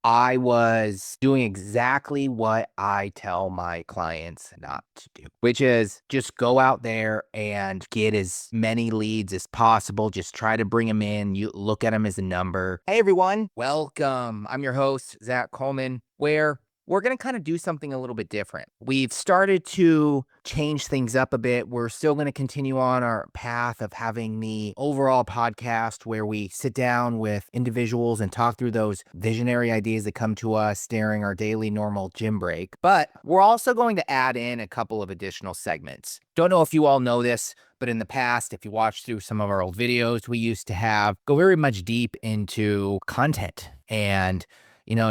I was doing exactly what I tell my clients not to do, which is just go out there and get as many leads as possible. Just try to bring them in. You look at them as a number. Hey, everyone. Welcome. I'm your host, Zach Coleman, where we're going to kind of do something a little bit different. We've started to change things up a bit. We're still going to continue on our path of having the overall podcast where we sit down with individuals and talk through those visionary ideas that come to us during our daily normal gym break. But we're also going to add in a couple of additional segments. Don't know if you all know this, but in the past, if you watch through some of our old videos, we used to go very much deep into content and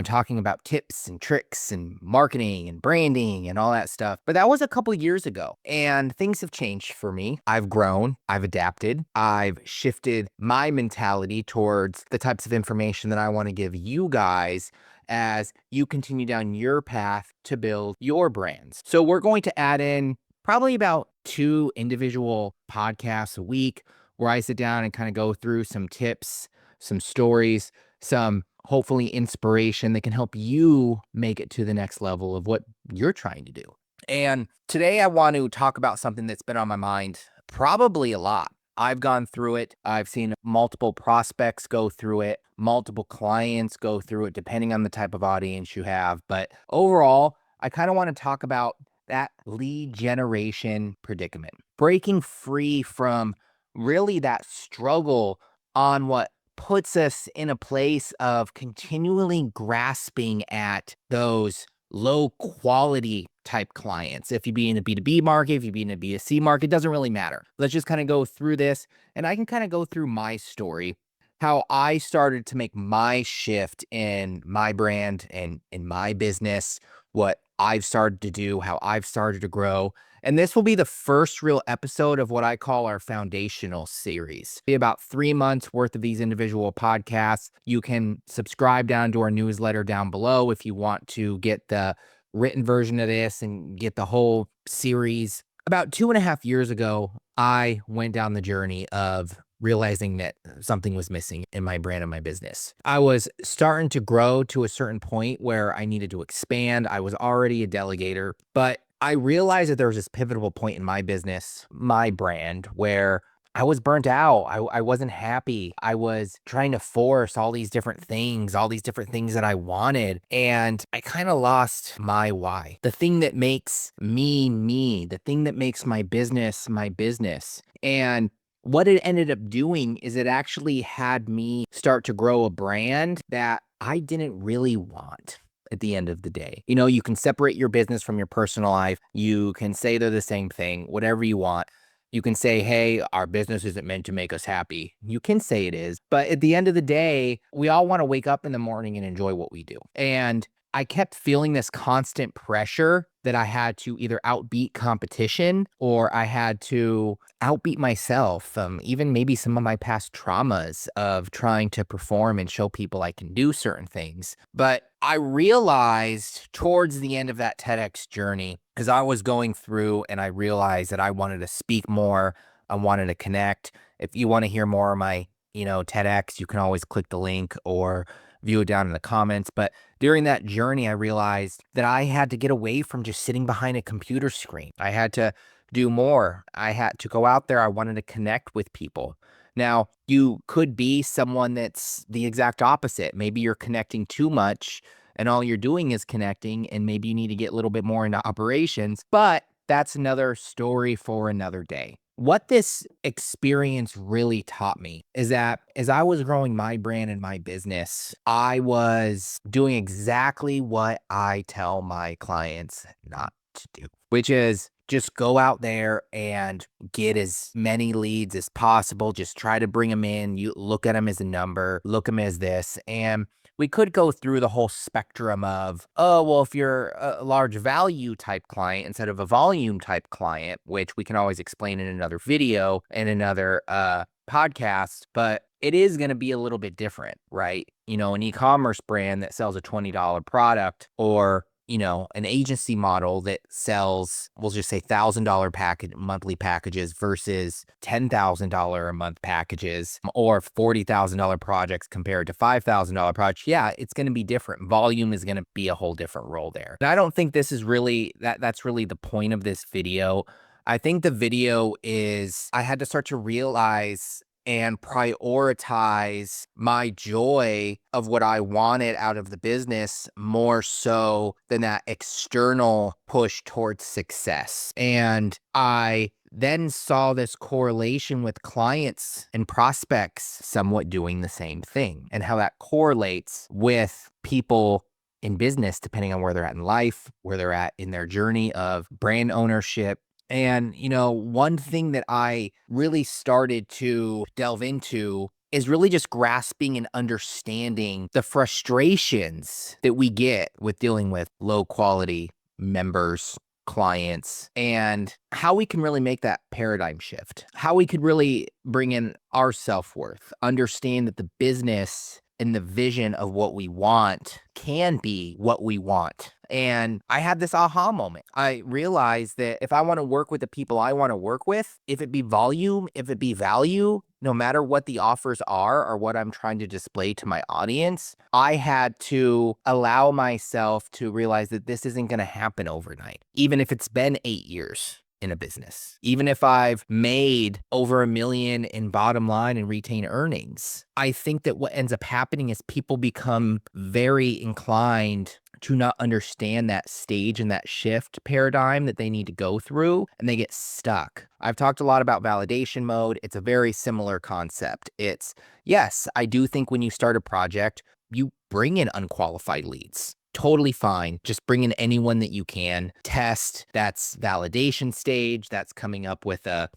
talking about tips and tricks and marketing and branding and all that stuff. But that was a couple years ago and things have changed for me. I've grown, I've adapted, I've shifted my mentality towards the types of information that I want to give you guys as you continue down your path to build your brands. So we're going to add in probably about 2 individual podcasts a week where I sit down and kind of go through some tips, some stories, some hopefully inspiration that can help you make it to the next level of what you're trying to do. And today I want to talk about something that's been on my mind probably a lot. I've gone through it. I've seen multiple prospects go through it, multiple clients go through it, depending on the type of audience you have. But overall, I kind of want to talk about that lead generation predicament, breaking free from really that struggle on what puts us in a place of continually grasping at those low quality type clients. If you be in a B2B market, if you be in a B2C market, it doesn't really matter. Let's just kind of go through this and I can kind of go through my story, how I started to make my shift in my brand and in my business, what I've started to do, how I've started to grow. And this will be the first real episode of what I call our foundational series. Be about 3 months worth of these individual podcasts. You can subscribe down to our newsletter down below if you want to get the written version of this and get the whole series. About 2.5 years ago, I went down the journey of realizing that something was missing in my brand and my business. I was starting to grow to a certain point where I needed to expand. I was already a delegator, but I realized that there was this pivotal point in my business, my brand, where I was burnt out. I wasn't happy. I was trying to force all these different things that I wanted. And I kind of lost my why, the thing that makes me, me, the thing that makes my business, my business. And what it ended up doing is it actually had me start to grow a brand that I didn't really want at the end of the day. You can separate your business from your personal life. You can say they're the same thing, whatever you want. You can say, hey, our business isn't meant to make us happy. You can say it is. But at the end of the day, we all want to wake up in the morning and enjoy what we do. And I kept feeling this constant pressure that I had to either outbeat competition or I had to outbeat myself, even maybe some of my past traumas of trying to perform and show people I can do certain things. But I realized towards the end of that TEDx journey, as I was going through and I realized that I wanted to speak more, I wanted to connect. If you want to hear more of my, TEDx, you can always click the link or view it down in the comments. But during that journey, I realized that I had to get away from just sitting behind a computer screen. I had to do more. I had to go out there. I wanted to connect with people. Now, you could be someone that's the exact opposite. Maybe you're connecting too much and all you're doing is connecting, and maybe you need to get a little bit more into operations, but that's another story for another day. What this experience really taught me is that as I was growing my brand and my business, I was doing exactly what I tell my clients not to do, which is just go out there and get as many leads as possible. Just try to bring them in. You look at them as a number, look them as this. And we could go through the whole spectrum of, oh, well, if you're a large value type client instead of a volume type client, which we can always explain in another video and another podcast, but it is going to be a little bit different, right? An e-commerce brand that sells a $20 product or an agency model that sells, we'll just say $1,000 monthly packages versus $10,000 a month packages, or $40,000 projects compared to $5,000 projects, yeah, it's going to be different. Volume is going to be a whole different role there. And I don't think this is really, that's really the point of this video. I think the video is, I had to start to realize and prioritize my joy of what I wanted out of the business more so than that external push towards success. And I then saw this correlation with clients and prospects somewhat doing the same thing, and how that correlates with people in business, depending on where they're at in life, where they're at in their journey of brand ownership. And, one thing that I really started to delve into is really just grasping and understanding the frustrations that we get with dealing with low quality members, clients, and how we can really make that paradigm shift, how we could really bring in our self-worth, understand that the business and the vision of what we want can be what we want. And I had this aha moment. I realized that if I want to work with the people I want to work with, if it be volume, if it be value, no matter what the offers are or what I'm trying to display to my audience, I had to allow myself to realize that this isn't going to happen overnight, even if it's been 8 years in a business, even if I've made over $1 million in bottom line and retained earnings. I think that what ends up happening is people become very inclined to not understand that stage and that shift paradigm that they need to go through, and they get stuck. I've talked a lot about validation mode. It's a very similar concept. It's, yes, I do think when you start a project, you bring in unqualified leads. Totally fine. Just bring in anyone that you can. Test, that's validation stage. That's coming up with a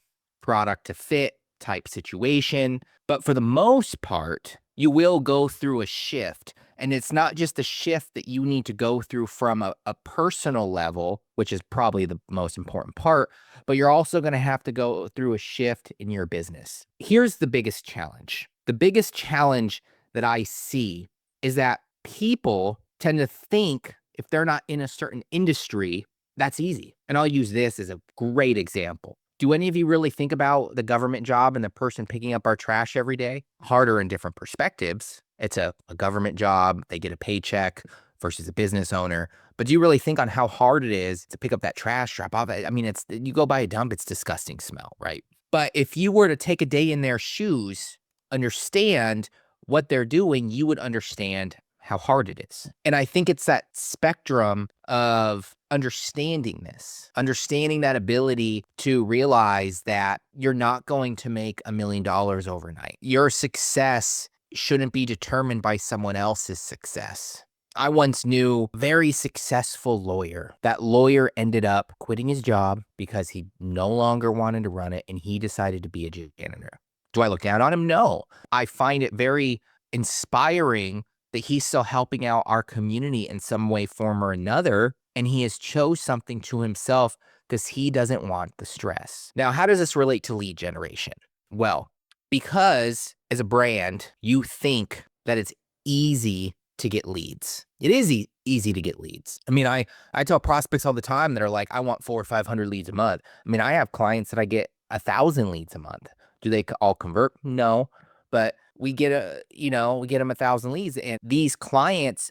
product to fit type situation. But for the most part, you will go through a shift. And it's not just a shift that you need to go through from a personal level, which is probably the most important part, but you're also going to have to go through a shift in your business. Here's the biggest challenge. The biggest challenge that I see is that people tend to think if they're not in a certain industry, that's easy. And I'll use this as a great example. Do any of you really think about the government job and the person picking up our trash every day? Harder in different perspectives. It's a government job. They get a paycheck versus a business owner. But do you really think on how hard it is to pick up that trash, drop off? I mean, you go by a dump, it's disgusting smell, right? But if you were to take a day in their shoes, understand what they're doing, you would understand how hard it is. And I think it's that spectrum of understanding this, understanding that ability to realize that you're not going to make $1 million overnight. Your success shouldn't be determined by someone else's success. I once knew a very successful lawyer. That lawyer ended up quitting his job because he no longer wanted to run it, and he decided to be a janitor. Do I look down on him? No. I find it very inspiring that he's still helping out our community in some way, form, or another, and he has chose something to himself because he doesn't want the stress. Now, how does this relate to lead generation? Well, because as a brand, you think that it's easy to get leads. It is easy to get leads. I mean, I tell prospects all the time that are like, I want 400 or 500 leads a month. I mean, I have clients that I get 1,000 leads a month. Do they all convert? No, but we get them 1,000 leads, and these clients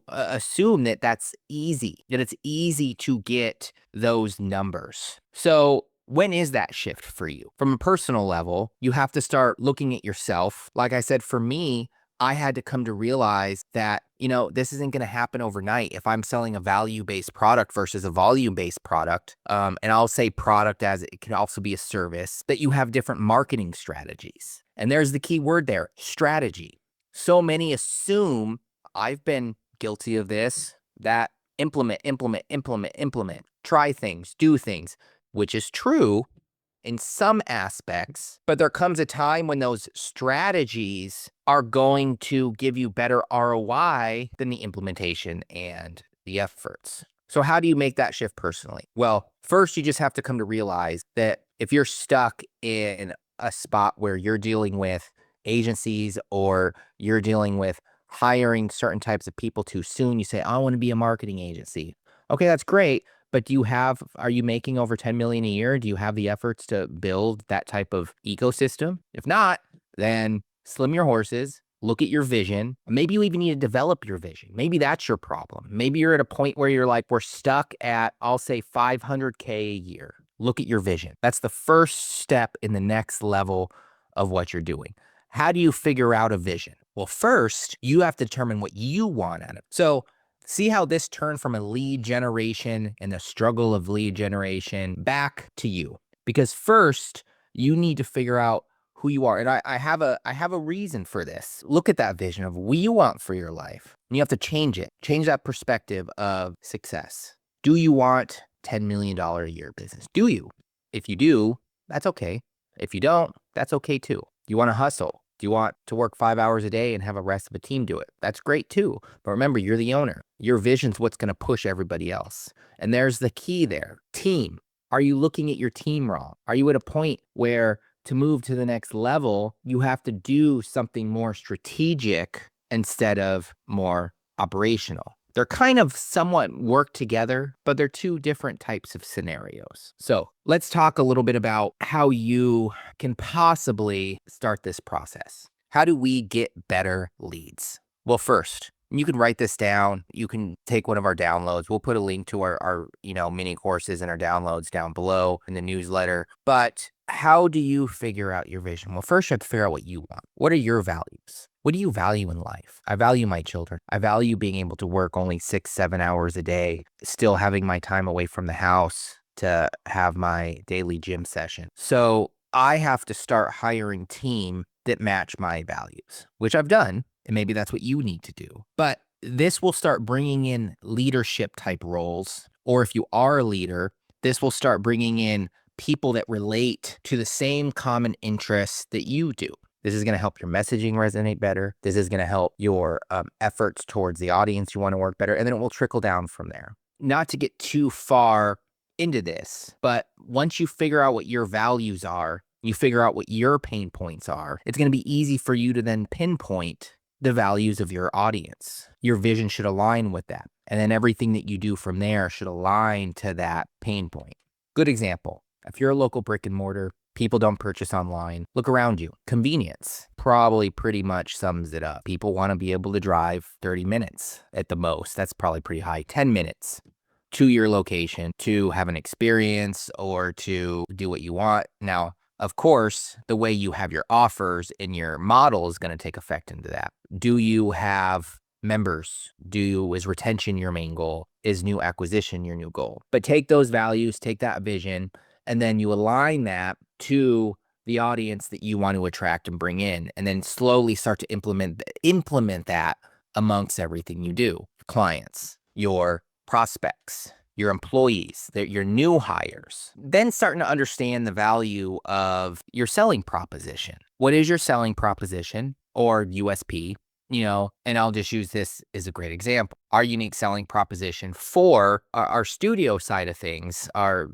assume that that's easy, that it's easy to get those numbers. So when is that shift for you? From a personal level, you have to start looking at yourself. Like I said, for me, I had to come to realize that, this isn't going to happen overnight. If I'm selling a value-based product versus a volume-based product, and I'll say product as it can also be a service, that you have different marketing strategies. And there's the key word there, strategy. So many assume, I've been guilty of this, that implement, try things, do things, which is true in some aspects, but there comes a time when those strategies are going to give you better ROI than the implementation and the efforts. So how do you make that shift personally? Well, first, you just have to come to realize that if you're stuck in a spot where you're dealing with agencies or you're dealing with hiring certain types of people too soon. You say, I want to be a marketing agency. Okay, that's great. But are you making over 10 million a year? Do you have the efforts to build that type of ecosystem? If not, then slim your horses, look at your vision. Maybe you even need to develop your vision. Maybe that's your problem. Maybe you're at a point where you're like, we're stuck at, I'll say 500K a year. Look at your vision. That's the first step in the next level of what you're doing. How do you figure out a vision? Well, first, you have to determine what you want out of it. So see how this turned from a lead generation and the struggle of lead generation back to you. Because first, you need to figure out who you are. And I have a reason for this. Look at that vision of what you want for your life. And you have to change it. Change that perspective of success. Do you want $10 million a year business? Do you? If you do, that's okay. If you don't, that's okay too. You want to hustle. Do you want to work 5 hours a day and have a rest of a team do it? That's great too. But remember, you're the owner. Your vision's what's going to push everybody else. And there's the key there. Team. Are you looking at your team wrong? Are you at a point where to move to the next level, you have to do something more strategic instead of more operational? They're kind of somewhat work together, but they're two different types of scenarios. So let's talk a little bit about how you can possibly start this process. How do we get better leads? Well, first, you can write this down. You can take one of our downloads. We'll put a link to our mini courses and our downloads down below in the newsletter. But how do you figure out your vision? Well, first you have to figure out what you want. What are your values? What do you value in life? I value my children. I value being able to work only 6-7 hours a day, still having my time away from the house to have my daily gym session. So I have to start hiring team that match my values, which I've done. And maybe that's what you need to do. But this will start bringing in leadership type roles. Or if you are a leader, this will start bringing in people that relate to the same common interests that you do. This is going to help your messaging resonate better. This is going to help your efforts towards the audience you want to work better. And then it will trickle down from there. Not to get too far into this, but once you figure out what your values are, you figure out what your pain points are, it's going to be easy for you to then pinpoint the values of your audience. Your vision should align with that. And then everything that you do from there should align to that pain point. Good example. If you're a local brick and mortar, people don't purchase online. Look around you. Convenience probably pretty much sums it up. People want to be able to drive 30 minutes at the most. That's probably pretty high. 10 minutes to your location to have an experience or to do what you want. Now, of course, the way you have your offers and your model is going to take effect into that. Do you have members? Is retention your main goal? Is new acquisition your new goal? But take those values, take that vision, and then you align that to the audience that you want to attract and bring in, and then slowly start to implement that amongst everything you do. Clients, your prospects, your employees, your new hires, then starting to understand the value of your selling proposition. What is your selling proposition or USP? And I'll just use this as a great example. Our unique selling proposition for our studio side of things, our,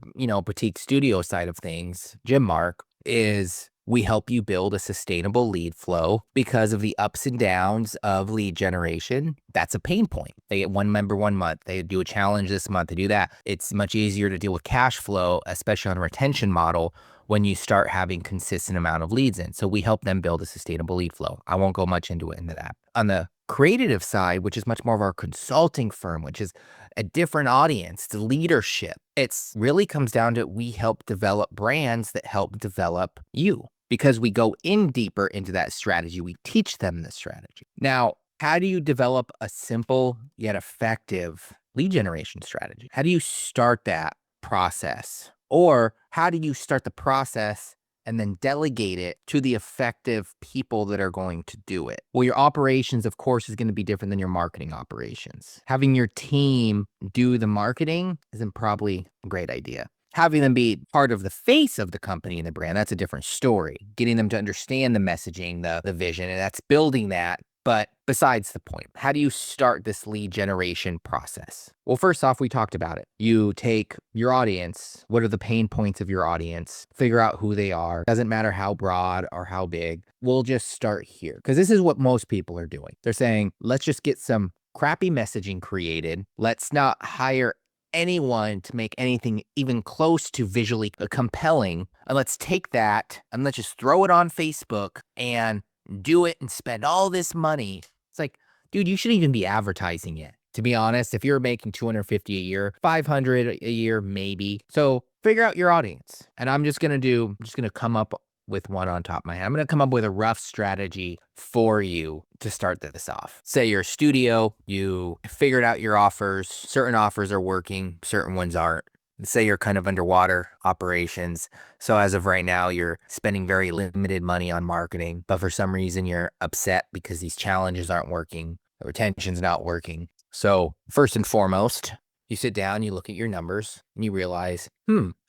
boutique studio side of things, Gym Mark, is we help you build a sustainable lead flow because of the ups and downs of lead generation. That's a pain point. They get one member 1 month. They do a challenge this month. They do that. It's much easier to deal with cash flow, especially on a retention model, when you start having consistent amount of leads in. So we help them build a sustainable lead flow. I won't go much into that. On the creative side, which is much more of our consulting firm, which is a different audience, the leadership, it's really comes down to we help develop brands that help develop you. Because we go in deeper into that strategy, we teach them the strategy. Now, how do you develop a simple yet effective lead generation strategy? How do you start that process? Or how do you start the process and then delegate it to the effective people that are going to do it? Well, your operations, of course, is going to be different than your marketing operations. Having your team do the marketing isn't probably a great idea. Having them be part of the face of the company and the brand, that's a different story. Getting them to understand the messaging, the vision, and that's building that But besides the point, how do you start this lead generation process? Well, first off, we talked about it. You take your audience. What are the pain points of your audience? Figure out who they are. Doesn't matter how broad or how big. We'll just start here because this is what most people are doing. They're saying, let's just get some crappy messaging created. Let's not hire anyone to make anything even close to visually compelling. And let's take that and let's just throw it on Facebook and do it and spend all this money. It's like, dude, you shouldn't even be advertising it. To be honest, if you're making 250 a year, 500 a year, maybe. So figure out your audience. And I'm just going to come up with one on top of my head. I'm going to come up with a rough strategy for you to start this off. Say you're a studio, you figured out your offers. Certain offers are working, certain ones aren't. Say you're kind of underwater operations. So as of right now, you're spending very limited money on marketing, but for some reason you're upset because these challenges aren't working. The retention's not working. So first and foremost, you sit down, you look at your numbers and you realize,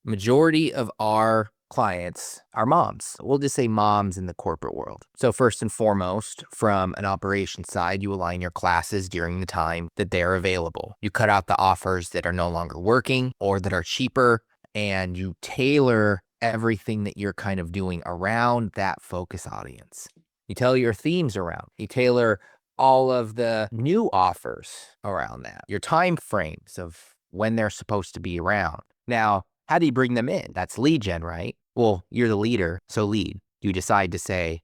majority of our clients are moms. We'll just say moms in the corporate world. So first and foremost, from an operations side, you align your classes during the time that they're available. You cut out the offers that are no longer working or that are cheaper, and you tailor everything that you're kind of doing around that focus audience. You tailor your themes around. You tailor all of the new offers around that. Your time frames of when they're supposed to be around. Now, how do you bring them in? That's lead gen, right? Well, you're the leader, so lead. You decide to say,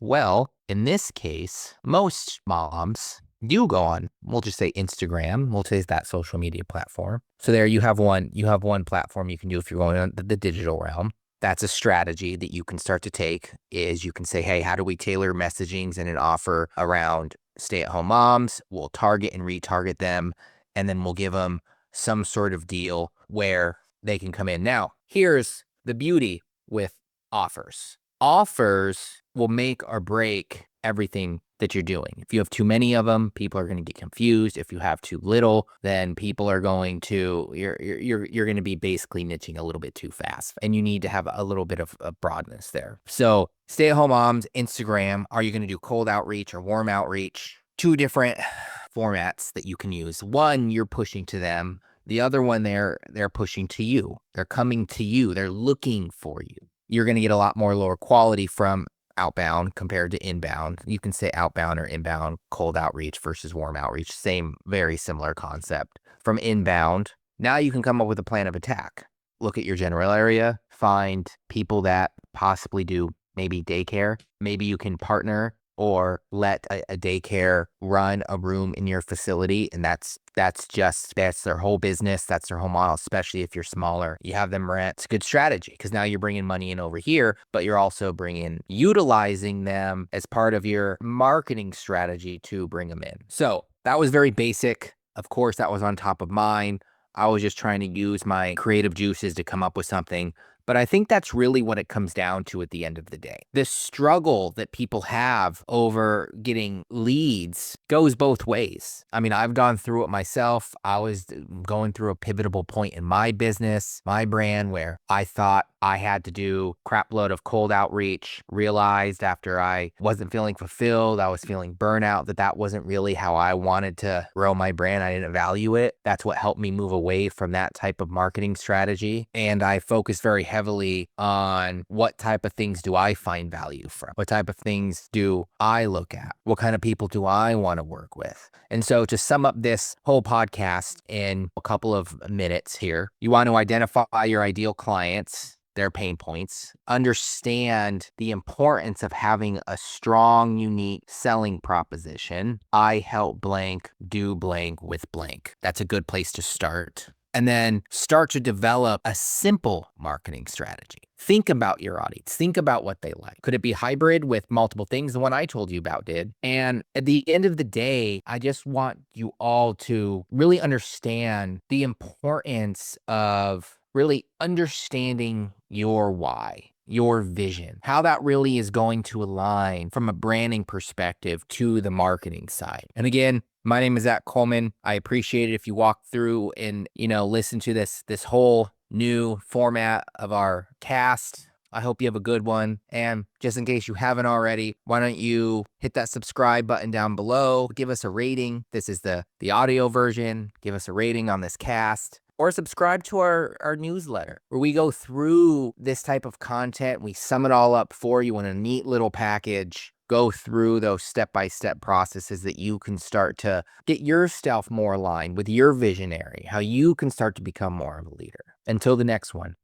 well, in this case, most moms do go on, we'll just say Instagram. We'll say that social media platform. So there you have one platform you can do if you're going on the digital realm. That's a strategy that you can start to take is you can say, hey, how do we tailor messagings and an offer around stay-at-home moms? We'll target and retarget them, and then we'll give them some sort of deal where they can come in. Now, here's the beauty with offers. Offers will make or break everything that you're doing. If you have too many of them, people are going to get confused. If you have too little, then people are going to, you're going to be basically niching a little bit too fast. And you need to have a little bit of a broadness there. So stay-at-home moms, Instagram, are you going to do cold outreach or warm outreach? Two different formats that you can use. One, you're pushing to them. The other one, they're pushing to you. They're coming to you. They're looking for you. You're going to get a lot more lower quality from outbound compared to inbound. You can say outbound or inbound, cold outreach versus warm outreach. Same, very similar concept. From inbound, now you can come up with a plan of attack. Look at your general area, find people that possibly do maybe daycare. Maybe you can partner or let a daycare run a room in your facility. And that's their whole business. That's their whole model, especially if you're smaller. You have them rent. It's a good strategy because now you're bringing money in over here, but you're also utilizing them as part of your marketing strategy to bring them in. So that was very basic. Of course, that was on top of mine. I was just trying to use my creative juices to come up with something. But I think that's really what it comes down to at the end of the day. The struggle that people have over getting leads goes both ways. I mean, I've gone through it myself. I was going through a pivotal point in my business, my brand, where I thought I had to do a crap load of cold outreach, realized after I wasn't feeling fulfilled, I was feeling burnout, that wasn't really how I wanted to grow my brand. I didn't value it. That's what helped me move away from that type of marketing strategy. And I focused very heavily on what type of things do I find value from? What type of things do I look at? What kind of people do I want to work with? And so to sum up this whole podcast in a couple of minutes here, you want to identify your ideal clients, their pain points, understand the importance of having a strong, unique selling proposition. I help blank, do blank with blank. That's a good place to start. And then start to develop a simple marketing strategy. Think about your audience. Think about what they like. Could it be hybrid with multiple things? The one I told you about did. And at the end of the day, I just want you all to really understand the importance of really understanding your why, your vision, how that really is going to align from a branding perspective to the marketing side. And again, my name is Zach Coleman. I appreciate it if you walk through and, listen to this whole new format of our cast. I hope you have a good one. And just in case you haven't already, why don't you hit that subscribe button down below? Give us a rating. This is the audio version. Give us a rating on this cast. Or subscribe to our newsletter where we go through this type of content. We sum it all up for you in a neat little package. Go through those step-by-step processes that you can start to get yourself more aligned with your visionary, how you can start to become more of a leader. Until the next one.